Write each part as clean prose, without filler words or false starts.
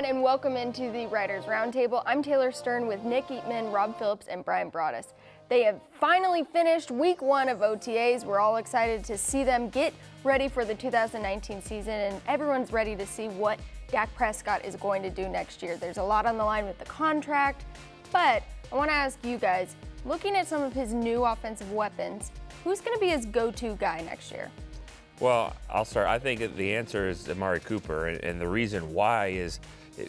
everyone, and welcome into the Writers Roundtable. I'm Taylor Stern with Nick Eatman, Rob Phillips, and Brian Broaddus. They have finally finished week 1 of OTAs. We're all excited to see them get ready for the 2019 season, and everyone's ready to see what Dak Prescott is going to do next year. There's a lot on the line with the contract, but I want to ask you guys, looking at some of his new offensive weapons, who's going to be his go-to guy next year? Well, I'll start. I think the answer is Amari Cooper, and the reason why is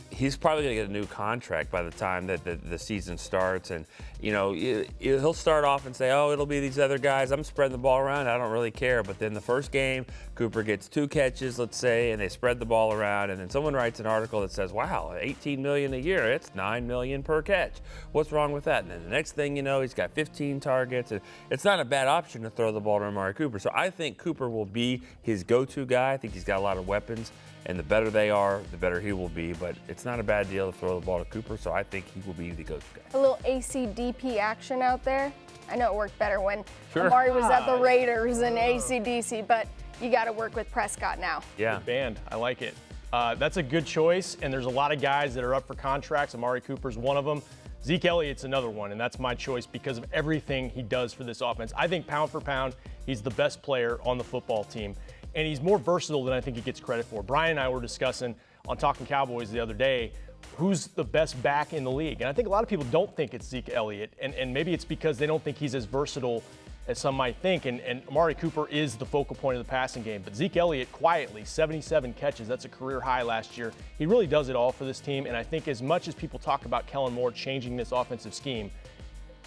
he's probably going to get a new contract by the time that the season starts. And, you know, he'll start off and say, oh, it'll be these other guys. I'm spreading the ball around. I don't really care. But then the first game, Cooper gets 2 catches, let's say, and they spread the ball around. And then someone writes an article that says, wow, $18 million a year. It's $9 million per catch. What's wrong with that? And then the next thing you know, he's got 15 targets. And it's not a bad option to throw the ball to Amari Cooper. So I think Cooper will be his go-to guy. I think he's got a lot of weapons. And the better they are, the better he will be. But it's not a bad deal to throw the ball to Cooper, so I think he will be the go-to guy. A little ACDP action out there. I know it worked better when Amari was at the Raiders and ACDC, but you got to work with Prescott now. Yeah. Good band. I like it. That's a good choice, and there's a lot of guys that are up for contracts. Amari Cooper's one of them. Zeke Elliott's another one, and that's my choice because of everything he does for this offense. I think pound for pound, he's the best player on the football team. And he's more versatile than I think he gets credit for. Brian and I were discussing on Talking Cowboys the other day, who's the best back in the league? And I think a lot of people don't think it's Zeke Elliott, and maybe it's because they don't think he's as versatile as some might think. And Amari Cooper is the focal point of the passing game. But Zeke Elliott, quietly, 77 catches. That's a career high last year. He really does it all for this team. And I think as much as people talk about Kellen Moore changing this offensive scheme,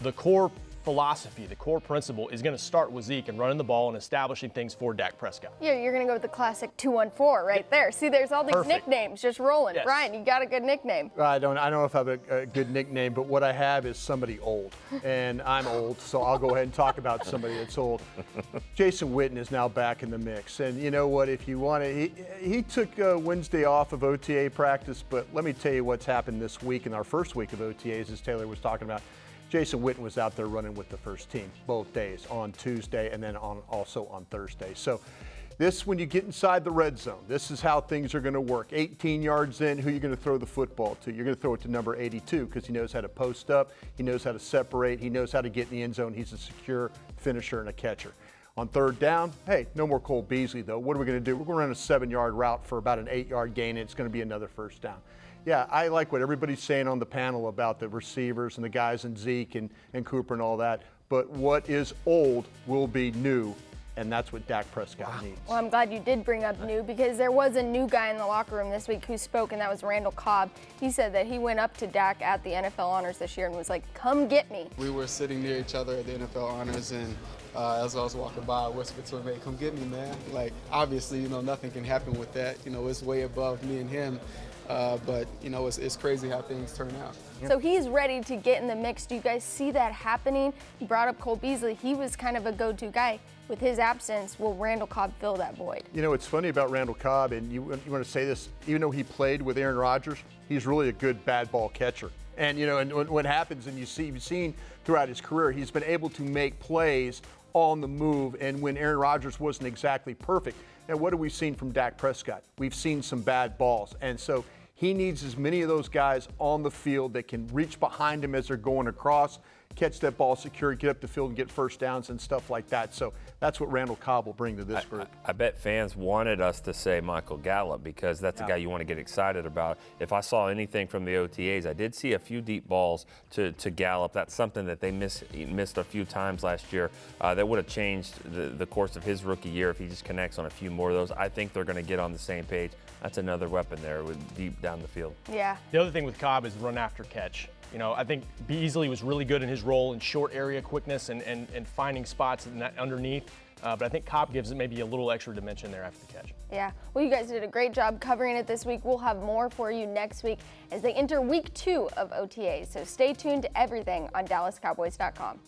the core philosophy, the core principle is going to start with Zeke and running the ball and establishing things for Dak Prescott. Yeah, you're going to go with the classic 214 right there. See, there's all these nicknames just rolling. Yes. Brian, you got a good nickname. I don't know if I have a good nickname, but what I have is somebody old, and I'm old, so I'll go ahead and talk about somebody that's old. Jason Witten is now back in the mix, and you know what? If you want to, he took Wednesday off of OTA practice, but let me tell you what's happened this week in our first week of OTAs, as Taylor was talking about. Jason Witten was out there running with the first team both days, on Tuesday and then also on Thursday. So this, when you get inside the red zone, this is how things are going to work. 18 yards in, who are you going to throw the football to? You're going to throw it to number 82 because he knows how to post up, he knows how to separate, he knows how to get in the end zone. He's a secure finisher and a catcher. On third down, hey, no more Cole Beasley, though. What are we going to do? We're going to run a 7-yard route for about an 8-yard gain, and it's going to be another first down. Yeah, I like what everybody's saying on the panel about the receivers and the guys and Zeke and Cooper and all that. But what is old will be new, and that's what Dak Prescott needs. Well, I'm glad you did bring up new because there was a new guy in the locker room this week who spoke, and that was Randall Cobb. He said that he went up to Dak at the NFL Honors this year and was like, come get me. We were sitting near each other at the NFL Honors, and as I was walking by, I whispered to him, hey, come get me, man. Like, obviously, you know, nothing can happen with that. You know, it's way above me and him. But, you know, it's crazy how things turn out. So he's ready to get in the mix. Do you guys see that happening? You brought up Cole Beasley. He was kind of a go-to guy. With his absence, will Randall Cobb fill that void? You know, it's funny about Randall Cobb, and you want to say this, even though he played with Aaron Rodgers, he's really a good bad ball catcher. And, you know, and what happens, and you've seen throughout his career, he's been able to make plays on the move, and when Aaron Rodgers wasn't exactly perfect. Now, what have we seen from Dak Prescott? We've seen some bad balls, and so he needs as many of those guys on the field that can reach behind him as they're going across, catch that ball secure, get up the field and get first downs and stuff like that. So that's what Randall Cobb will bring to this group. I bet fans wanted us to say Michael Gallup because that's a guy you want to get excited about. If I saw anything from the OTAs, I did see a few deep balls to Gallup. That's something that they missed a few times last year. That would have changed the course of his rookie year if he just connects on a few more of those. I think they're going to get on the same page. That's another weapon there with deep down the field. Yeah. The other thing with Cobb is run after catch. You know, I think Beasley was really good in his role in short area quickness and finding spots underneath. But I think Cobb gives it maybe a little extra dimension there after the catch. Yeah. Well, you guys did a great job covering it this week. We'll have more for you next week as they enter week 2 of OTAs. So stay tuned to everything on DallasCowboys.com.